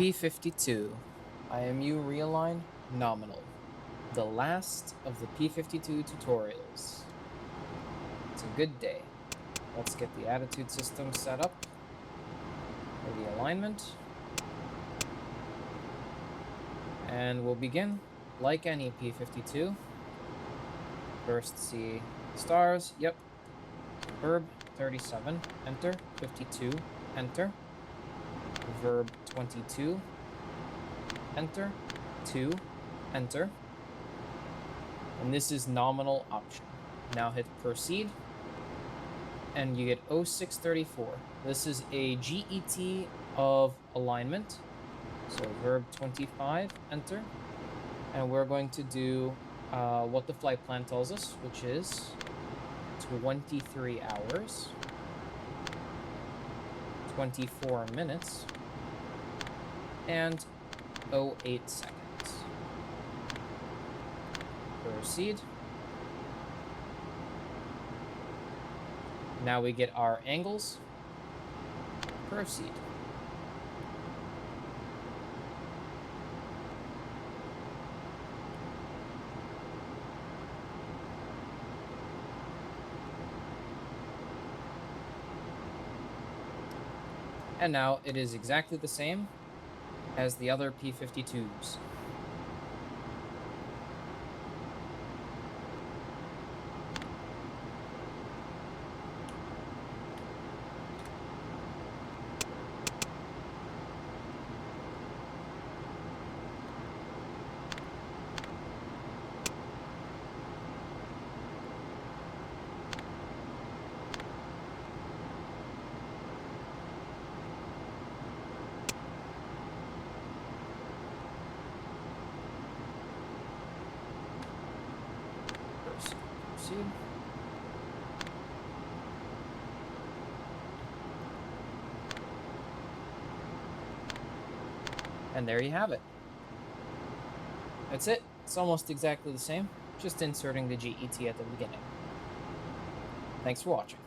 P52, IMU Realign Nominal, the last of the P52 tutorials. It's a good day. Let's get the attitude system set up for the alignment. And we'll begin like any P52. First see stars, yep. Verb 37, enter. 52, enter. Verb 22, enter. 2, enter. And this is nominal option. Now hit proceed, and you get 0634. This is a GET of alignment. So verb 25, enter. And we're going to do what the flight plan tells us, which is 23 hours, 24 minutes, and 08 seconds. Proceed. Now we get our angles. Proceed. And now it is exactly the same as the other P52s. Proceed. And there you have it. That's it. It's almost exactly the same, just inserting the GET at the beginning. Thanks for watching.